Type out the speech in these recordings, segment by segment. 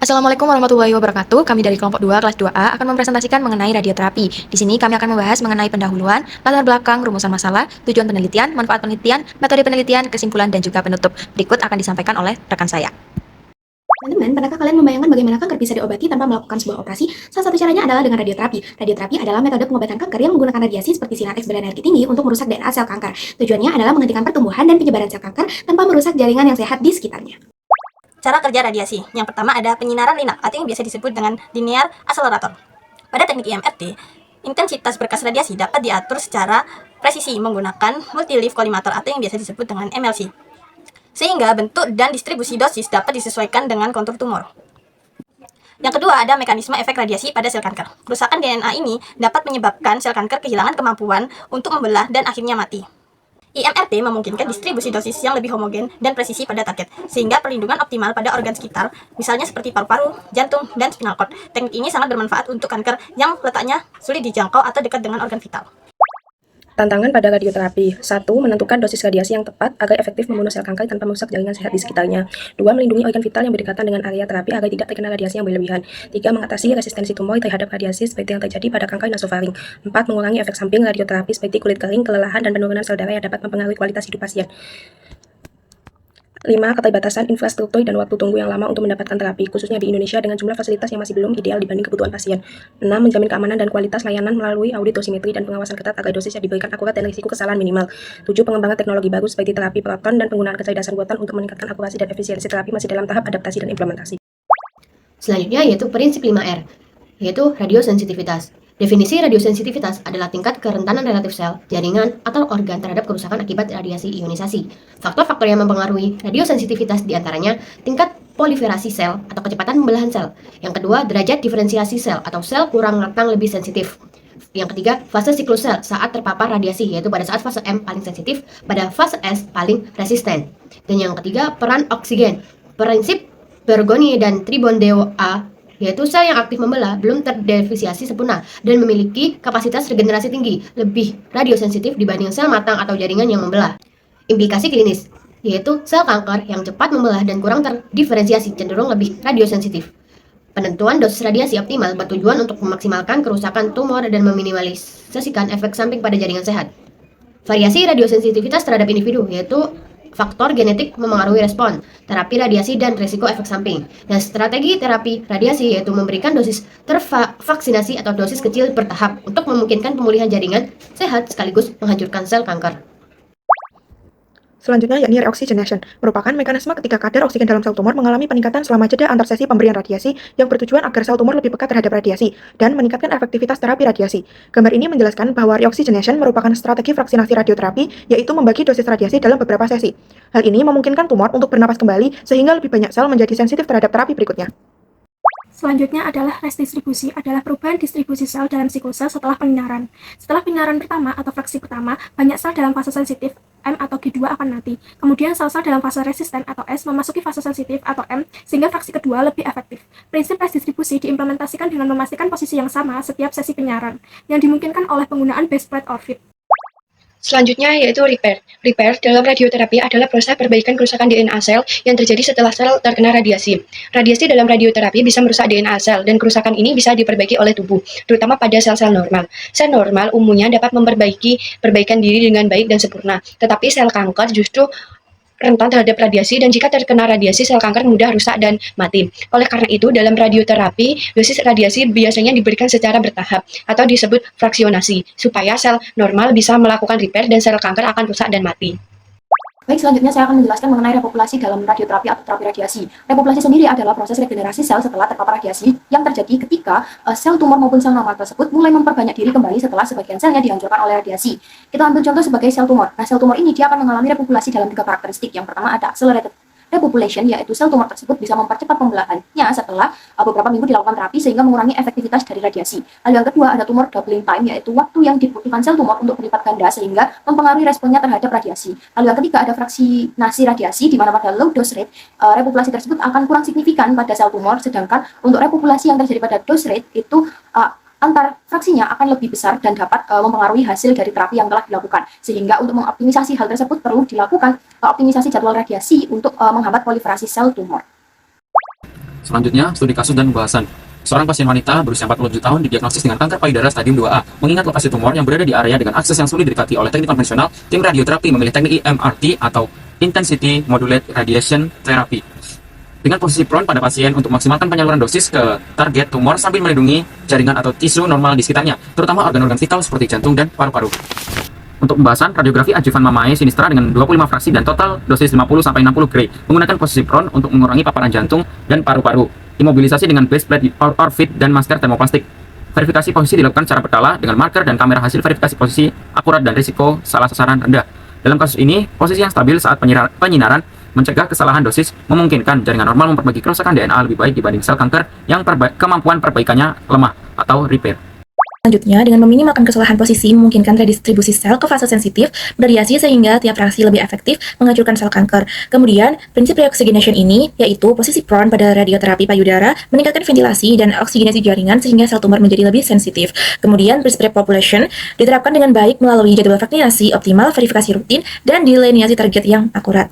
Assalamualaikum warahmatullahi wabarakatuh. Kami dari kelompok 2 kelas 2A akan mempresentasikan mengenai radioterapi. Di sini kami akan membahas mengenai pendahuluan, latar belakang, rumusan masalah, tujuan penelitian, manfaat penelitian, metode penelitian, kesimpulan, dan juga penutup. Berikut akan disampaikan oleh rekan saya. Teman-teman, pernahkah kalian membayangkan bagaimana kanker bisa diobati tanpa melakukan sebuah operasi? Salah satu caranya adalah dengan radioterapi. Radioterapi adalah metode pengobatan kanker yang menggunakan radiasi seperti sinar X berenergi tinggi untuk merusak DNA sel kanker. Tujuannya adalah menghentikan pertumbuhan dan penyebaran sel kanker tanpa merusak jaringan yang sehat di sekitarnya. Cara kerja radiasi. Yang pertama ada penyinaran linear atau yang biasa disebut dengan linear accelerator. Pada teknik IMRT, intensitas berkas radiasi dapat diatur secara presisi menggunakan multi-leaf collimator atau yang biasa disebut dengan MLC. Sehingga bentuk dan distribusi dosis dapat disesuaikan dengan kontur tumor. Yang kedua ada mekanisme efek radiasi pada sel kanker. Kerusakan DNA ini dapat menyebabkan sel kanker kehilangan kemampuan untuk membelah dan akhirnya mati. IMRT memungkinkan distribusi dosis yang lebih homogen dan presisi pada target, sehingga perlindungan optimal pada organ sekitar, misalnya seperti paru-paru, jantung, dan spinal cord. Teknik ini sangat bermanfaat untuk kanker yang letaknya sulit dijangkau atau dekat dengan organ vital. Tantangan pada radioterapi. 1. Menentukan dosis radiasi yang tepat agar efektif membunuh sel kanker tanpa merusak jaringan sehat di sekitarnya. 2. Melindungi organ vital yang berdekatan dengan area terapi agar tidak terkena radiasi yang berlebihan. 3. Mengatasi resistensi tumor terhadap radiasi seperti yang terjadi pada kanker nasofaring. 4. Mengurangi efek samping radioterapi seperti kulit kering, kelelahan, dan penurunan sel darah yang dapat mempengaruhi kualitas hidup pasien. 5. Keterbatasan infrastruktur dan waktu tunggu yang lama untuk mendapatkan terapi, khususnya di Indonesia dengan jumlah fasilitas yang masih belum ideal dibanding kebutuhan pasien. 6. Menjamin keamanan dan kualitas layanan melalui audit dosimetri dan pengawasan ketat agar dosis yang diberikan akurat dan risiko kesalahan minimal. 7. Pengembangan teknologi baru seperti terapi proton dan penggunaan kecerdasan buatan untuk meningkatkan akurasi dan efisiensi terapi masih dalam tahap adaptasi dan implementasi. Selanjutnya yaitu prinsip 5R, yaitu radiosensitivitas. Definisi radiosensitivitas adalah tingkat kerentanan relatif sel, jaringan, atau organ terhadap kerusakan akibat radiasi ionisasi. Faktor-faktor yang mempengaruhi radiosensitivitas diantaranya tingkat proliferasi sel atau kecepatan pembelahan sel. Yang kedua, derajat diferensiasi sel atau sel kurang ratang lebih sensitif. Yang ketiga, fase siklus sel saat terpapar radiasi, yaitu pada saat fase M paling sensitif, pada fase S paling resisten. Dan yang ketiga, peran oksigen. Prinsip Bergoni dan Tribondeo A, yaitu sel yang aktif membelah belum terdifferensiasi sempurna dan memiliki kapasitas regenerasi tinggi, lebih radiosensitif dibanding sel matang atau jaringan yang membelah. Implikasi klinis, yaitu sel kanker yang cepat membelah dan kurang terdiferensiasi cenderung lebih radiosensitif. Penentuan dosis radiasi optimal bertujuan untuk memaksimalkan kerusakan tumor dan meminimalisasikan efek samping pada jaringan sehat. Variasi radiosensitivitas terhadap individu, yaitu faktor genetik memengaruhi respon, terapi radiasi dan risiko efek samping. Dan strategi terapi radiasi yaitu memberikan dosis tervaksinasi atau dosis kecil bertahap untuk memungkinkan pemulihan jaringan sehat sekaligus menghancurkan sel kanker. Selanjutnya yakni reoxygenation, merupakan mekanisme ketika kadar oksigen dalam sel tumor mengalami peningkatan selama jeda antar sesi pemberian radiasi yang bertujuan agar sel tumor lebih peka terhadap radiasi dan meningkatkan efektivitas terapi radiasi. Gambar ini menjelaskan bahwa reoxygenation merupakan strategi vaksinasi radioterapi, yaitu membagi dosis radiasi dalam beberapa sesi. Hal ini memungkinkan tumor untuk bernapas kembali sehingga lebih banyak sel menjadi sensitif terhadap terapi berikutnya. Selanjutnya adalah redistribusi, adalah perubahan distribusi sel dalam siklus sel setelah penyinaran. Setelah penyinaran pertama atau fraksi pertama, banyak sel dalam fase sensitif M atau G2 akan mati. Kemudian sel-sel dalam fase resisten atau S memasuki fase sensitif atau M, sehingga fraksi kedua lebih efektif. Prinsip redistribusi diimplementasikan dengan memastikan posisi yang sama setiap sesi penyiaran, yang dimungkinkan oleh penggunaan base spread orbit. Selanjutnya yaitu repair. Repair dalam radioterapi adalah proses perbaikan kerusakan DNA sel yang terjadi setelah sel terkena radiasi. Radiasi dalam radioterapi bisa merusak DNA sel dan kerusakan ini bisa diperbaiki oleh tubuh, terutama pada sel-sel normal. Sel normal umumnya dapat memperbaiki perbaikan diri dengan baik dan sempurna, tetapi sel kanker justru rentan terhadap radiasi dan jika terkena radiasi sel kanker mudah rusak dan mati. Oleh karena itu dalam radioterapi dosis radiasi biasanya diberikan secara bertahap atau disebut fraksionasi supaya sel normal bisa melakukan repair dan sel kanker akan rusak dan mati. Baik, selanjutnya saya akan menjelaskan mengenai repopulasi dalam radioterapi atau terapi radiasi. Repopulasi sendiri adalah proses regenerasi sel setelah terpapar radiasi yang terjadi ketika sel tumor maupun sel normal tersebut mulai memperbanyak diri kembali setelah sebagian selnya dihancurkan oleh radiasi. Kita ambil contoh sebagai sel tumor. Nah, sel tumor ini dia akan mengalami repopulasi dalam 3 karakteristik. Yang pertama ada accelerated repopulation, yaitu sel tumor tersebut bisa mempercepat pembelahannya setelah beberapa minggu dilakukan terapi sehingga mengurangi efektivitas dari radiasi. Lalu yang kedua ada tumor doubling time, yaitu waktu yang dibutuhkan sel tumor untuk berlipat ganda sehingga mempengaruhi responnya terhadap radiasi. Lalu yang ketiga ada fraksinasi radiasi, di mana pada low dose rate repopulasi tersebut akan kurang signifikan pada sel tumor, sedangkan untuk repopulasi yang terjadi pada dose rate itu antar fraksinya akan lebih besar dan dapat mempengaruhi hasil dari terapi yang telah dilakukan. Sehingga untuk mengoptimisasi hal tersebut perlu dilakukan optimisasi jadwal radiasi untuk menghambat proliferasi sel tumor. Selanjutnya, studi kasus dan pembahasan. Seorang pasien wanita berusia 47 tahun didiagnosis dengan kanker payudara stadium 2A. Mengingat lokasi tumor yang berada di area dengan akses yang sulit didekati oleh teknik konvensional, tim radioterapi memilih teknik IMRT atau Intensity Modulated Radiation Therapy. Dengan posisi prone pada pasien untuk maksimalkan penyaluran dosis ke target tumor sambil melindungi jaringan atau tisu normal di sekitarnya, terutama organ-organ vital seperti jantung dan paru-paru. Untuk pembahasan, radiografi adjuvan mamae sinistra dengan 25 fraksi dan total dosis 50-60 gray, menggunakan posisi prone untuk mengurangi paparan jantung dan paru-paru. Imobilisasi dengan base plate orfit dan masker termoplastik. Verifikasi posisi dilakukan secara berkala dengan marker dan kamera hasil verifikasi posisi akurat dan risiko salah sasaran rendah. Dalam kasus ini, posisi yang stabil saat penyinaran mencegah kesalahan dosis memungkinkan jaringan normal memperbaiki kerusakan DNA lebih baik dibanding sel kanker yang kemampuan perbaikannya lemah atau repair. Selanjutnya, dengan meminimalkan kesalahan posisi memungkinkan redistribusi sel ke fase sensitif bervariasi sehingga tiap reaksi lebih efektif menghancurkan sel kanker. Kemudian, prinsip reoxygenation ini yaitu posisi prone pada radioterapi payudara meningkatkan ventilasi dan oksigenasi jaringan sehingga sel tumor menjadi lebih sensitif. Kemudian, prinsip repopulation diterapkan dengan baik melalui jadwal vaksinasi optimal, verifikasi rutin, dan delineasi target yang akurat.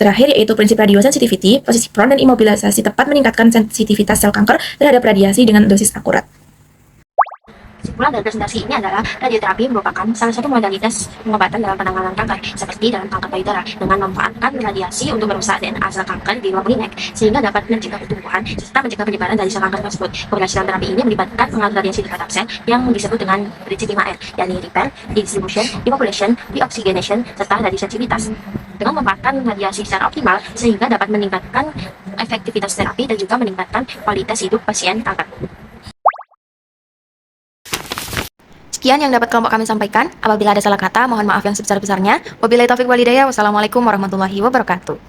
Terakhir yaitu prinsip radiosensitivity, posisi prone dan imobilisasi tepat meningkatkan sensitivitas sel kanker terhadap radiasi dengan dosis akurat. Kesimpulan dari presentasi ini adalah radioterapi merupakan salah satu modalitas pengobatan dalam penanganan kanker, seperti dalam kanker payudara, dengan memanfaatkan radiasi untuk merusak DNA sel kanker di luar klinik, sehingga dapat mencegah pertumbuhan serta mencegah penyebaran dari sel kanker tersebut. Keberhasilan terapi ini melibatkan pengaruh radiasi di batang sel yang disebut dengan prinsip 5R, yakni repair, distribution, inoculation, reoxygenation, serta radiosensitivitas. Dengan memanfaatkan radiasi secara optimal, sehingga dapat meningkatkan efektivitas terapi dan juga meningkatkan kualitas hidup pasien kanker. Sekian yang dapat kelompok kami sampaikan. Apabila ada salah kata, mohon maaf yang sebesar-besarnya. Wabillahi taufiq walhidayah. Wassalamualaikum warahmatullahi wabarakatuh.